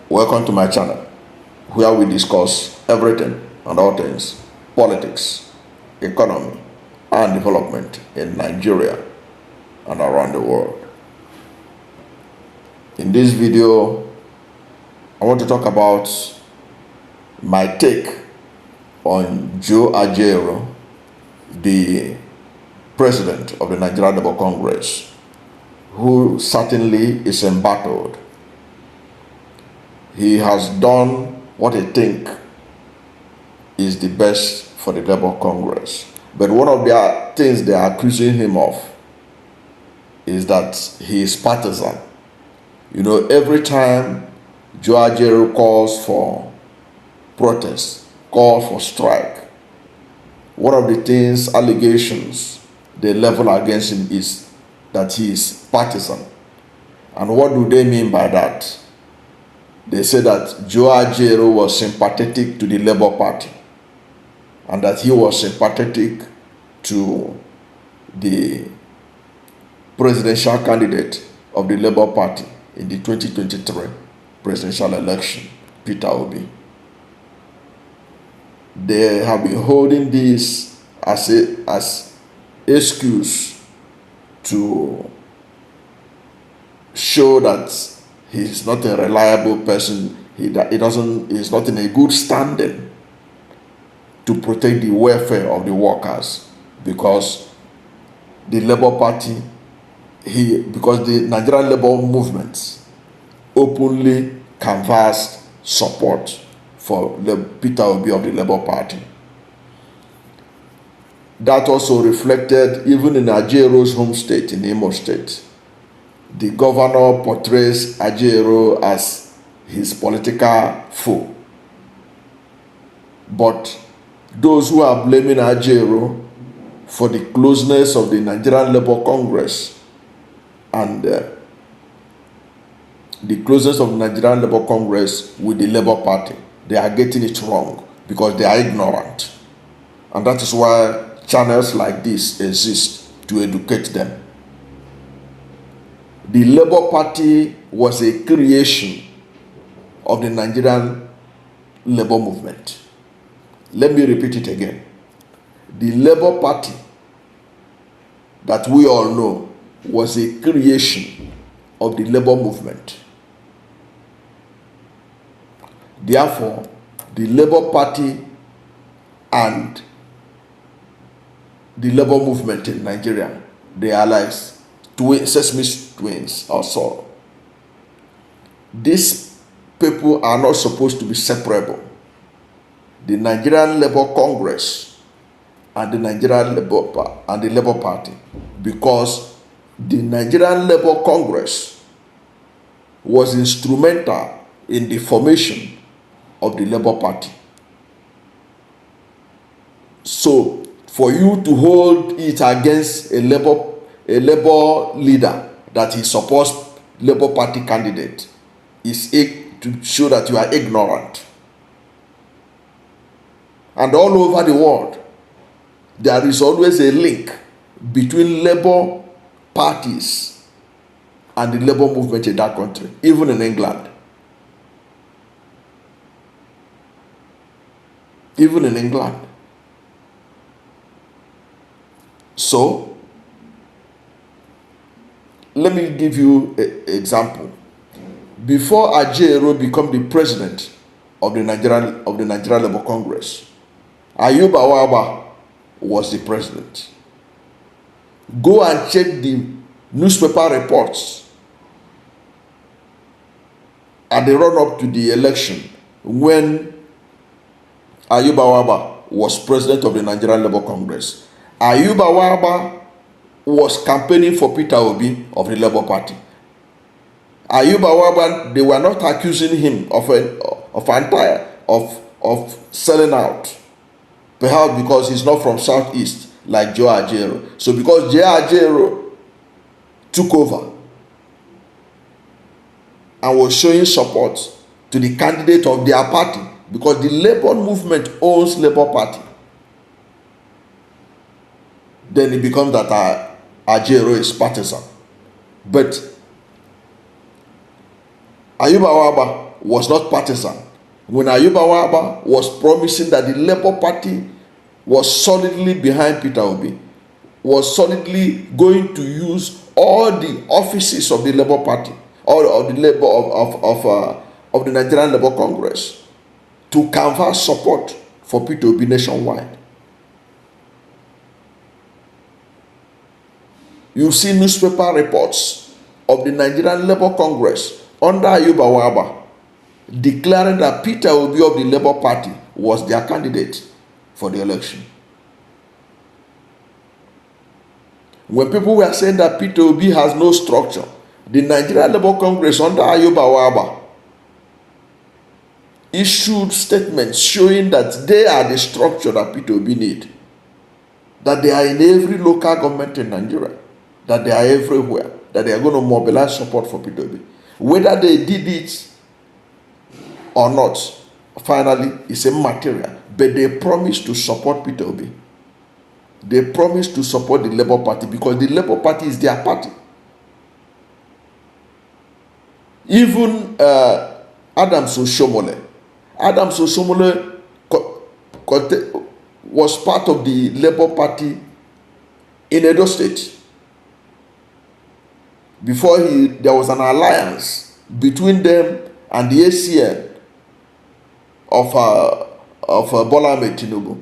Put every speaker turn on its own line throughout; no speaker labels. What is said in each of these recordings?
Welcome to my channel, where we discuss everything and all things politics, economy, and development in Nigeria and around the world. In this video, I want to talk about my take on Joe Ajaero, the president of the Nigerian Labour Congress, who certainly is embattled. He has done what I think is the best for the Labour Congress. But one of the things they are accusing him of is that he is partisan. You know, every time Joe Ajaero calls for protest, calls for strike, one of the things, allegations they level against him is that he is partisan. And what do they mean by that? They say that Joe Ajaero was sympathetic to the Labour Party and that he was sympathetic to the presidential candidate of the Labour Party in the 2023 presidential election, Peter Obi. They have been holding this as excuse to show that he's not a reliable person. He's not in a good standing to protect the welfare of the workers, because the Labour Party, because the Nigerian Labour movement openly canvassed support for Peter Obi of the Labour Party. That also reflected even in Ajaero's home state, in Imo State. The governor portrays Ajaero as his political foe. But those who are blaming Ajaero for the closeness of the Nigerian Labour Congress and the closeness of the Nigerian Labour Congress with the Labour Party, they are getting it wrong because they are ignorant. And that is why channels like this exist, to educate them. The Labour Party was a creation of the Nigerian Labour movement. Let me repeat it again. The Labour Party that we all know was a creation of the Labour movement. Therefore, the Labour Party and the Labour movement in Nigeria, they are like Sesame twins or so. These people are not supposed to be separable. The Nigerian Labour Congress and the Nigerian Labour Party, because the Nigerian Labour Congress was instrumental in the formation of the Labour Party. So, for you to hold it against a Labour leader that he supports Labour Party candidate is to show that you are ignorant. And all over the world, there is always a link between Labour parties and the Labour movement in that country, even in England. Even in England. So, let me give you an example. Before Ajaero became the president of the Nigerian Labour Congress, Ajaero was the president. Go and check the newspaper reports at the run-up to the election when Ajaero was president of the Nigerian Labour Congress. Ajaero was campaigning for Peter Obi of the Labour Party. Ajaero, they were not accusing him of selling out, perhaps because he's not from Southeast like Joe Ajaero. So because Joe Ajaero took over and was showing support to the candidate of their party, because the Labour movement owns Labour Party, then it becomes that Ajaero is partisan. But Ajaero was not partisan. When Ayuba Waba was promising that the Labour Party was solidly behind Peter Obi, was solidly going to use all the offices of the Labour Party, or of the Labour of the Nigerian Labour Congress, to canvass support for Peter Obi nationwide. You see newspaper reports of the Nigerian Labour Congress under Ayuba Waba declaring that Peter Obi of the Labour Party was their candidate for the election. When people were saying that Peter Obi has no structure, the Nigerian Labour Congress under Ayuba Waba issued statements showing that they are the structure that Peter Obi need, that they are in every local government in Nigeria, that they are everywhere, that they are going to mobilize support for Peter Obi. Whether they did it or not, finally, it's immaterial. But they promised to support Peter Obi. They promised to support the Labour Party because the Labour Party is their party. Even Adams Oshiomhole was part of the Labour Party in Edo State. Before there was an alliance between them and the ACN of Bola Ahmed Tinubu,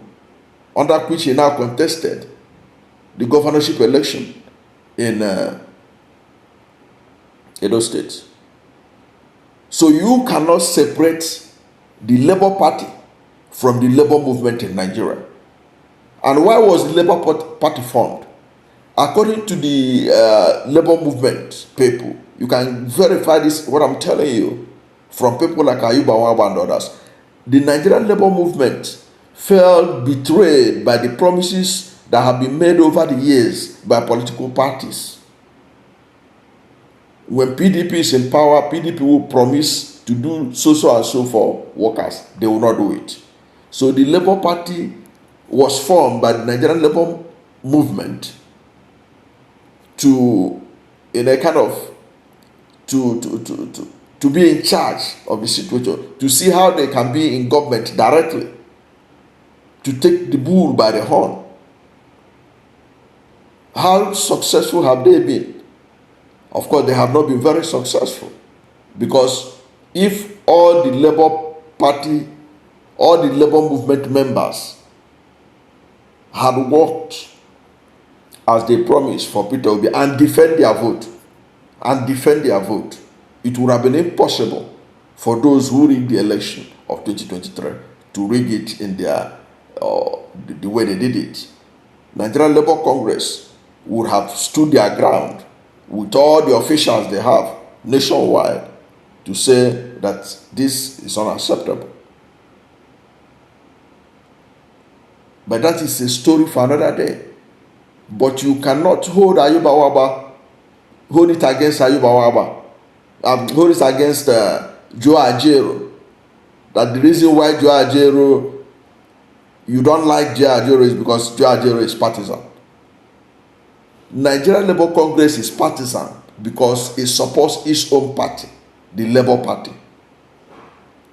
under which he now contested the governorship election in Edo State. So you cannot separate the Labour Party from the Labour movement in Nigeria. And why was the Labour Party formed? According to the Labour movement people, you can verify this, what I'm telling you, from people like Ayuba Waba and others. The Nigerian Labour movement felt betrayed by the promises that have been made over the years by political parties. When PDP is in power, PDP will promise to do so and so for workers. They will not do it. So the Labour Party was formed by the Nigerian Labour movement to be in charge of the situation, to see how they can be in government directly, to take the bull by the horn. How successful have they been? Of course, they have not been very successful, because if all the Labour Party, all the Labour movement members had worked as they promised for Peter Obi and defend their vote, it would have been impossible for those who rigged the election of 2023 to rig it in their the way they did it. Nigerian Labour Congress would have stood their ground with all the officials they have nationwide to say that this is unacceptable. But that is a story for another day. But you cannot hold Ayuba Waba, hold it against Ayuba Waba, hold it against Joe Ajaero. That the reason why Joe Ajaero, you don't like Joe Ajaero is because Joe Ajaero is partisan. Nigerian Labour Congress is partisan because it supports its own party, the Labour Party.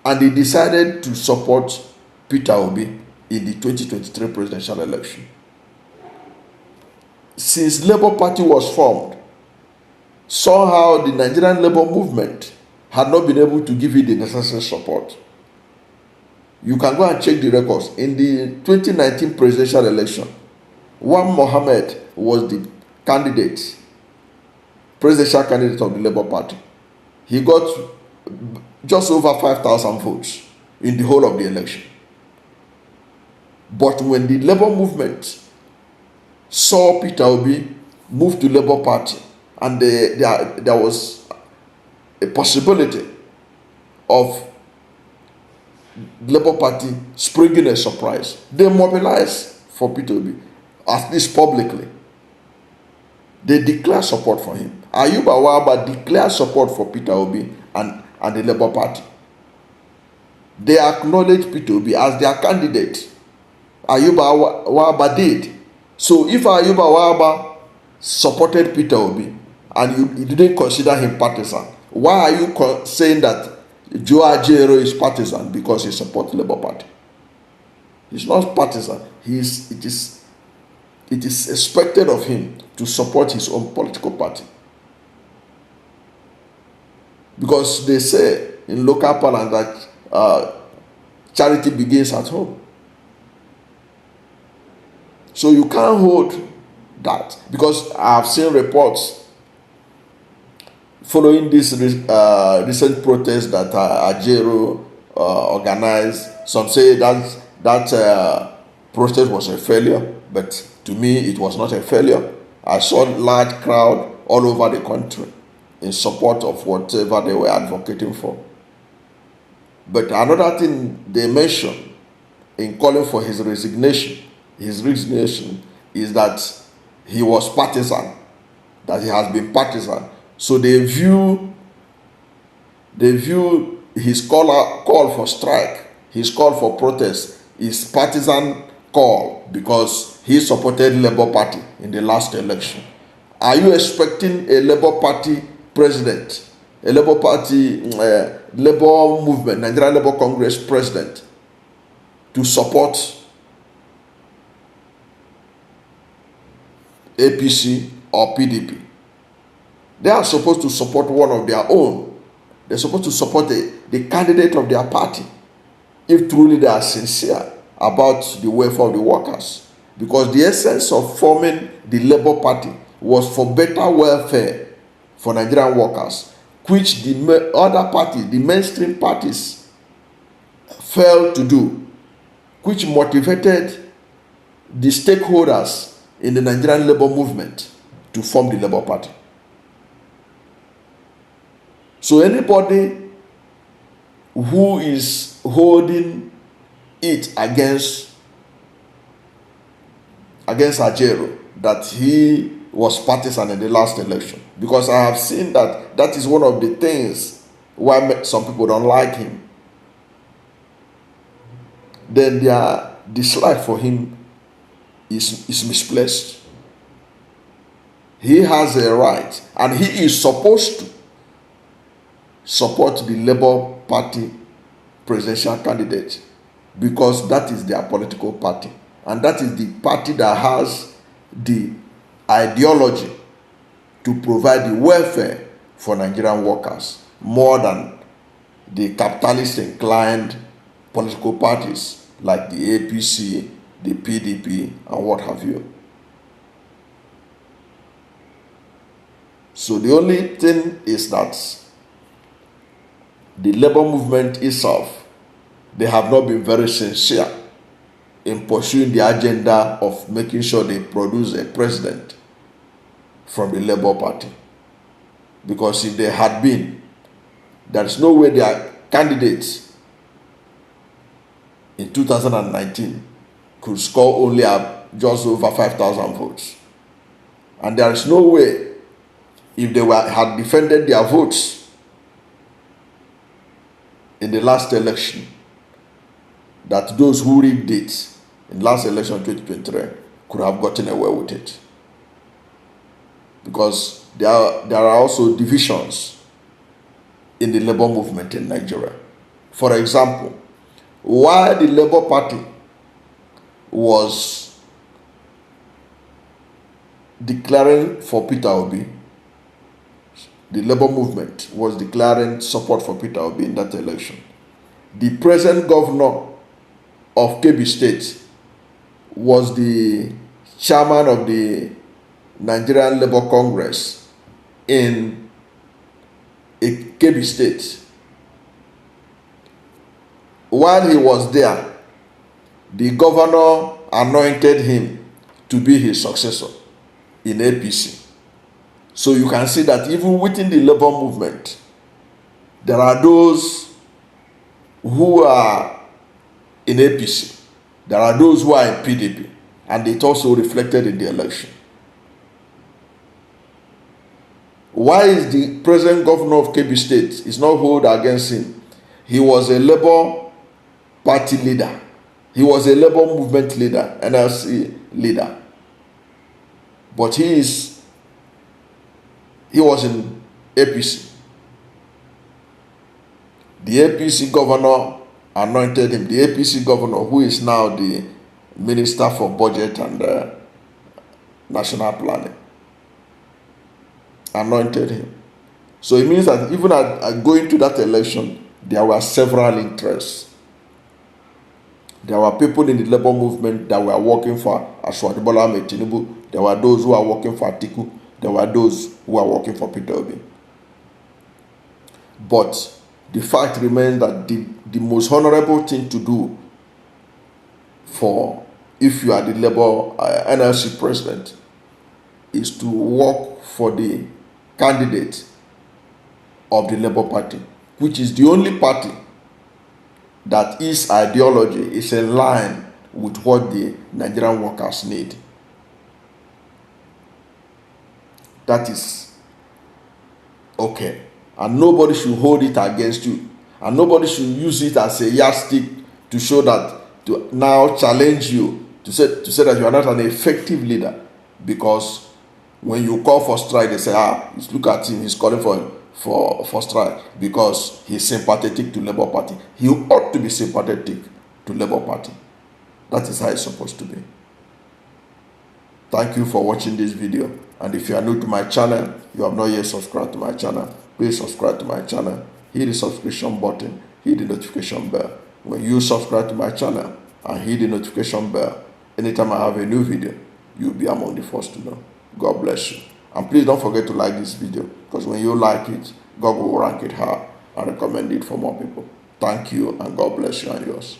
And they decided to support Peter Obi in the 2023 presidential election. Since Labour Party was formed, somehow the Nigerian Labour movement had not been able to give it the necessary support. You can go and check the records. In the 2019 presidential election, Wan Mohammed was the candidate, presidential candidate of the Labour Party. He got just over 5,000 votes in the whole of the election. But when the Labour movement saw Peter Obi move to Labour Party, and there was a possibility of Labour Party springing a surprise, they mobilized for Peter Obi, at least publicly. They declared support for him. Ayuba Waba declared support for Peter Obi and the Labour Party. They acknowledged Peter Obi as their candidate. Ayuba Waba did. So if Ayuba Waba supported Peter Obi and you didn't consider him partisan, why are you saying that Joe Ajaero is partisan because he supports Labour Party. He's not partisan. It is expected of him to support his own political party. Because they say in local parlance that charity begins at home. So you can't hold that, because I have seen reports following this recent protest that Ajaero organized. Some say that protest was a failure, but to me it was not a failure. I saw a large crowd all over the country in support of whatever they were advocating for. But another thing they mentioned in calling for his resignation is that he was partisan, that he has been partisan. So they view his call for strike, his call for protest, is partisan call because he supported Labour Party in the last election. Are you expecting a Labour Party president, a Labour Party, Labour movement, Nigerian Labour Congress president to support APC or PDP? They are supposed to support one of their own. They're supposed to support the candidate of their party if truly they are sincere about the welfare of the workers. Because the essence of forming the Labour Party was for better welfare for Nigerian workers, which the other parties, the mainstream parties, failed to do, which motivated the stakeholders in the Nigerian labor movement to form the Labour Party. So anybody who is holding it against Ajaero that he was partisan in the last election, because I have seen that is one of the things why some people don't like him, then their dislike for him is misplaced. He has a right, and he is supposed to support the Labour Party presidential candidate, because that is their political party, and that is the party that has the ideology to provide the welfare for Nigerian workers more than the capitalist inclined political parties like the APC, the PDP, and what have you. So the only thing is that the labor movement itself, they have not been very sincere in pursuing the agenda of making sure they produce a president from the Labour Party. Because if they had been, there is no way their candidates in 2019 could score only just over 5,000 votes. And there is no way, if they had defended their votes in the last election, that those who rigged it in last election 2023 could have gotten away with it. Because there are also divisions in the labor movement in Nigeria. For example, while the Labour Party was declaring for Peter Obi, the labor movement was declaring support for Peter Obi in that election, the present governor of Kebbi State was the chairman of the Nigerian Labour Congress in Kebbi State. While he was there, the governor anointed him to be his successor in APC. So you can see that even within the labor movement, there are those who are in APC, there are those who are in PDP, and it also reflected in the election. Why is the present governor of Kebbi State is not hold against him? He was a Labour Party leader. He was a Labour movement leader, NLC leader. But he was in APC. The APC governor anointed him. The APC governor, who is now the Minister for Budget and National Planning, anointed him. So it means that even at going to that election, there were several interests. There were people in the labor movement that were working for Asiwaju Bola Ahmed Tinubu. There were those who were working for Atiku. There were those who were working for Peter Obi. But the fact remains that the most honorable thing to do for, if you are the Labour NLC president, is to work for the candidate of the Labour Party, which is the only party that its ideology is in line with what the Nigerian workers need. That is okay. And nobody should hold it against you. And nobody should use it as a yardstick to show that, to now challenge you, to say that you are not an effective leader. Because when you call for strike, they say, look at him, he's calling for strike because he's sympathetic to Labour Party. He ought to be sympathetic to Labour Party. That is how it's supposed to be. Thank you for watching this video. And if you are new to my channel, you have not yet subscribed to my channel, please subscribe to my channel. Hit the subscription button, hit the notification bell. When you subscribe to my channel and hit the notification bell, anytime I have a new video, you'll be among the first to know. God bless you. And please don't forget to like this video, because when you like it, God will rank it high and recommend it for more people. Thank you, and God bless you and yours.